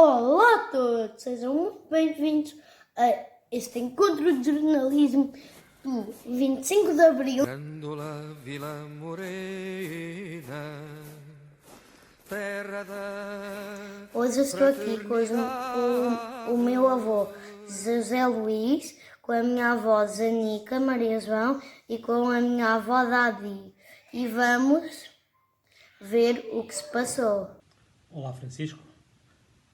Olá a todos, sejam muito bem-vindos a este encontro de jornalismo do 25 de Abril. Grândola Vila Morena, terra da Hoje eu estou aqui com o meu avô José Luís, com a minha avó Zanica Maria João e com a minha avó Dadi. E vamos ver o que se passou. Olá Francisco,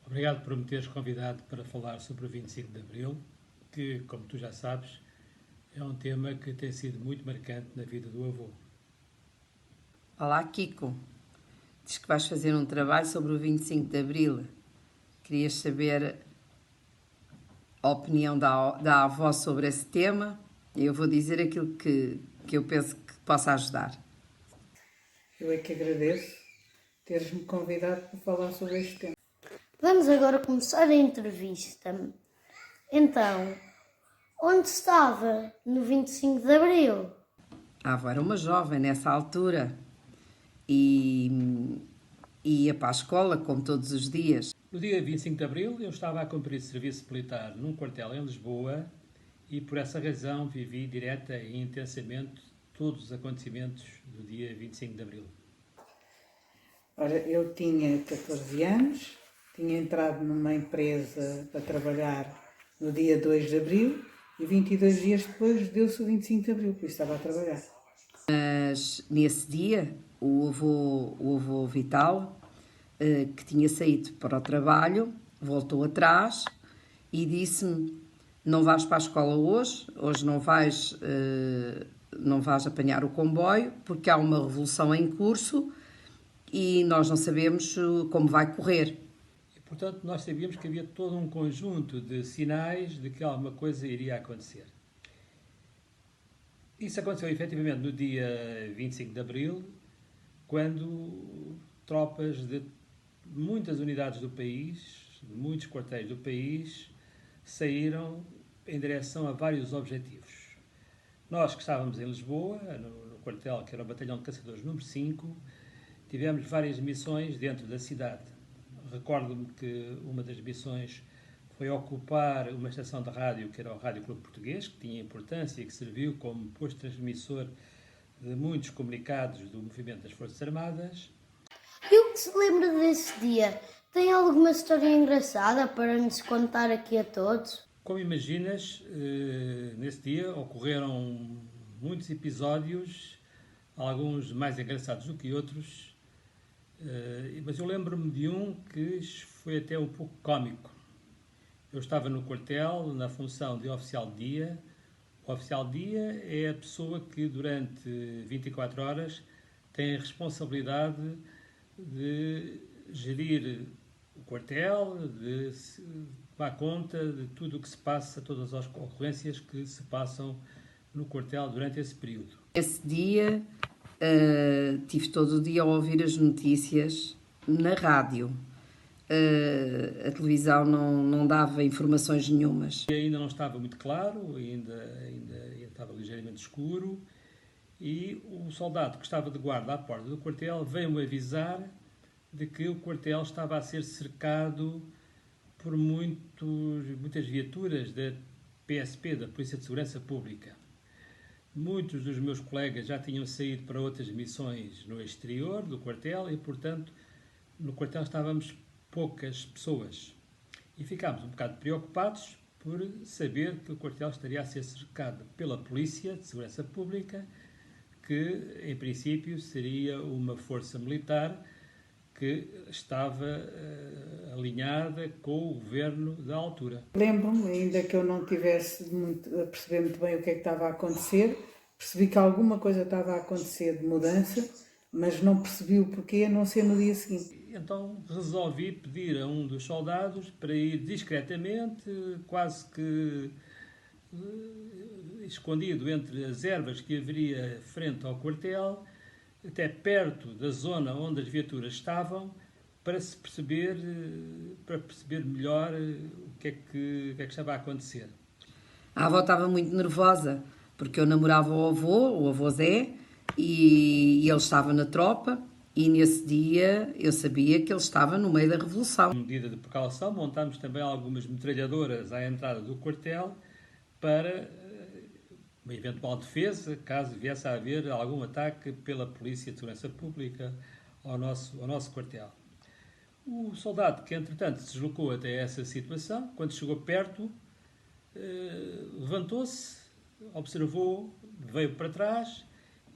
obrigado por me teres convidado para falar sobre o 25 de Abril, que, como tu já sabes, é um tema que tem sido muito marcante na vida do avô. Olá Kiko, diz que vais fazer um trabalho sobre o 25 de Abril. Querias saber a opinião da avó sobre esse tema? Eu vou dizer aquilo que eu penso que possa ajudar. Eu é que agradeço teres-me convidado para falar sobre este tema. Vamos agora começar a entrevista. Então, onde estava no 25 de Abril? A avó era uma jovem nessa altura e ia para a escola como todos os dias. No dia 25 de Abril eu estava a cumprir serviço militar num quartel em Lisboa e por essa razão vivi direta e intensamente todos os acontecimentos do dia 25 de Abril. Ora, eu tinha 14 anos, tinha entrado numa empresa para trabalhar no dia 2 de Abril e 22 dias depois deu-se o 25 de Abril, por isso estava a trabalhar. Mas nesse dia o avô Vital, que tinha saído para o trabalho, voltou atrás e disse-me: não vais para a escola hoje não vais apanhar o comboio porque há uma revolução em curso e nós não sabemos como vai correr. E, portanto, nós sabíamos que havia todo um conjunto de sinais de que alguma coisa iria acontecer. Isso aconteceu efetivamente no dia 25 de Abril, quando tropas de muitas unidades do país, de muitos quartéis do país, saíram em direção a vários objetivos. Nós que estávamos em Lisboa, no quartel que era o Batalhão de Caçadores número 5, tivemos várias missões dentro da cidade. Recordo-me que uma das missões foi ocupar uma estação de rádio, que era o Rádio Clube Português, que tinha importância e que serviu como posto transmissor de muitos comunicados do movimento das Forças Armadas. E o que se lembra desse dia? Tem alguma história engraçada para nos contar aqui a todos? Como imaginas, nesse dia ocorreram muitos episódios, alguns mais engraçados do que outros, mas eu lembro-me de um que foi até um pouco cómico. Eu estava no quartel, na função de oficial de dia. O oficial de dia é a pessoa que durante 24 horas tem a responsabilidade de gerir o quartel, de dar conta de tudo o que se passa, todas as ocorrências que se passam no quartel durante esse período. Esse dia tive todo o dia a ouvir as notícias na rádio. A televisão não dava informações nenhumas. E ainda não estava muito claro, ainda estava ligeiramente escuro, e o soldado que estava de guarda à porta do quartel veio-me avisar de que o quartel estava a ser cercado por muitas viaturas da PSP, da Polícia de Segurança Pública. Muitos dos meus colegas já tinham saído para outras missões no exterior do quartel e, portanto, no quartel estávamos poucas pessoas. E ficámos um bocado preocupados por saber que o quartel estaria a ser cercado pela Polícia de Segurança Pública, que, em princípio, seria uma força militar que estava alinhada com o governo da altura. Lembro-me, ainda que eu não tivesse a perceber muito bem o que é que estava a acontecer, percebi que alguma coisa estava a acontecer de mudança, mas não percebi o porquê, a não ser no dia seguinte. Então resolvi pedir a um dos soldados para ir discretamente, quase que escondido entre as ervas que haveria frente ao quartel, até perto da zona onde as viaturas estavam, para perceber melhor o que é que estava a acontecer. A avó estava muito nervosa, porque eu namorava o avô Zé, e ele estava na tropa, E nesse dia eu sabia que ele estava no meio da Revolução. Como medida de precaução, montámos também algumas metralhadoras à entrada do quartel para uma eventual defesa, caso viesse a haver algum ataque pela Polícia de Segurança Pública ao nosso quartel. O soldado que, entretanto, se deslocou até essa situação, quando chegou perto, levantou-se, observou, veio para trás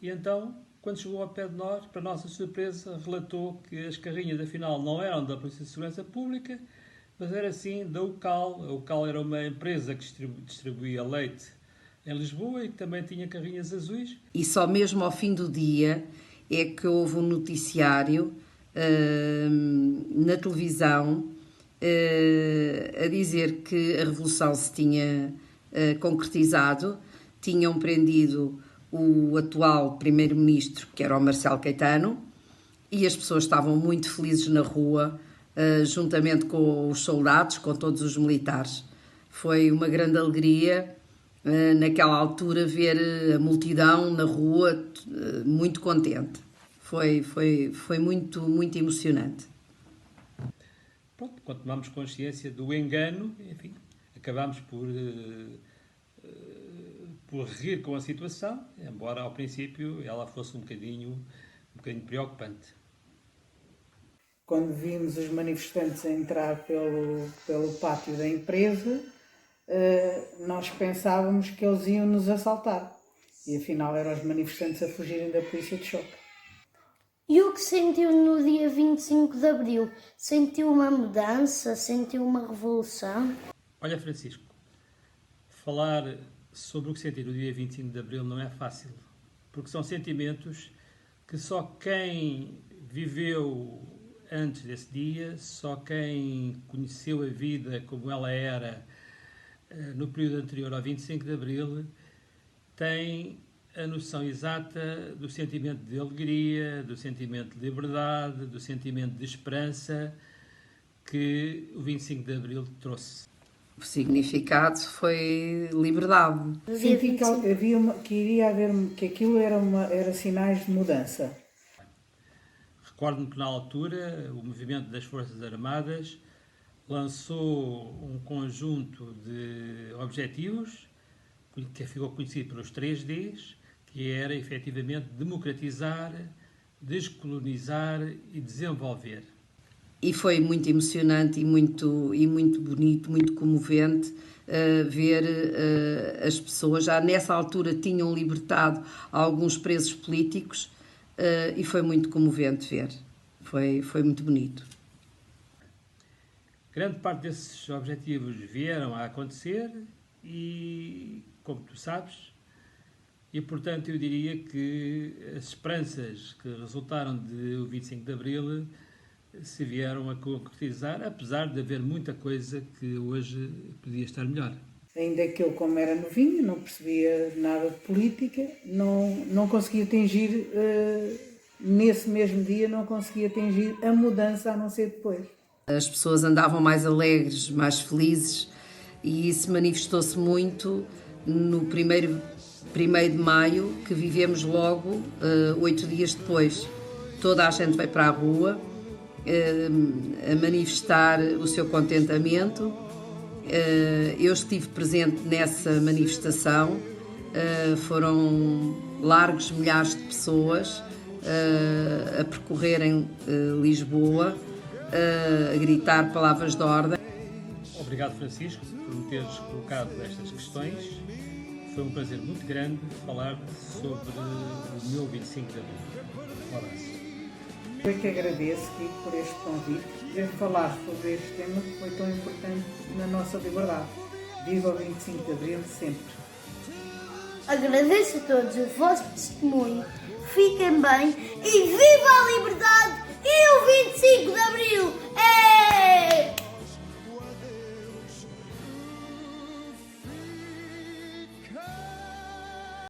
e então, quando chegou ao pé de nós, para nossa surpresa, relatou que as carrinhas, afinal, não eram da Polícia de Segurança Pública, mas era sim da UCAL. A UCAL era uma empresa que distribuía leite em Lisboa e que também tinha carrinhas azuis. E só mesmo ao fim do dia é que houve um noticiário na televisão a dizer que a Revolução se tinha concretizado, tinham prendido o atual primeiro-ministro, que era o Marcelo Caetano, e as pessoas estavam muito felizes na rua, juntamente com os soldados, com todos os militares. Foi uma grande alegria, naquela altura, ver a multidão na rua, muito contente. Foi muito, muito emocionante. Pronto, quando tomamos consciência do engano, enfim, acabámos por rir com a situação, embora ao princípio ela fosse um bocadinho preocupante. Quando vimos os manifestantes a entrar pelo pátio da empresa, nós pensávamos que eles iam nos assaltar. E afinal eram os manifestantes a fugirem da polícia de choque. E o que sentiu no dia 25 de Abril? Sentiu uma mudança? Sentiu uma revolução? Olha, Francisco, falar sobre o que senti no dia 25 de Abril não é fácil, porque são sentimentos que só quem viveu antes desse dia, só quem conheceu a vida como ela era no período anterior ao 25 de Abril, tem a noção exata do sentimento de alegria, do sentimento de liberdade, do sentimento de esperança que o 25 de Abril trouxe. O significado foi liberdade. Senti que aquilo era sinais de mudança. Recordo-me que na altura o movimento das Forças Armadas lançou um conjunto de objetivos que ficou conhecido pelos 3Ds, que era efetivamente democratizar, descolonizar e desenvolver. E foi muito emocionante e muito bonito, muito comovente ver as pessoas. Já nessa altura tinham libertado alguns presos políticos e foi muito comovente ver. Foi muito bonito. Grande parte desses objetivos vieram a acontecer e, como tu sabes, e portanto eu diria que as esperanças que resultaram do 25 de Abril se vieram a concretizar, apesar de haver muita coisa que hoje podia estar melhor. Ainda que eu, como era novinho, não percebia nada de política, não conseguia atingir, nesse mesmo dia, não conseguia atingir a mudança, a não ser depois. As pessoas andavam mais alegres, mais felizes, e isso manifestou-se muito no 1º de maio, que vivemos logo 8 dias depois. Toda a gente veio para a rua a manifestar o seu contentamento. Eu estive presente nessa manifestação, foram largos milhares de pessoas a percorrerem Lisboa, a gritar palavras de ordem. Obrigado, Francisco, por me teres colocado estas questões. Foi um prazer muito grande falar sobre o meu 25 de Abril. Um abraço. Eu que agradeço, Kiko, por este convite, poder falar sobre este tema que foi tão importante na nossa liberdade. Viva o 25 de Abril sempre. Agradeço a todos o vosso testemunho. Fiquem bem e viva a liberdade e o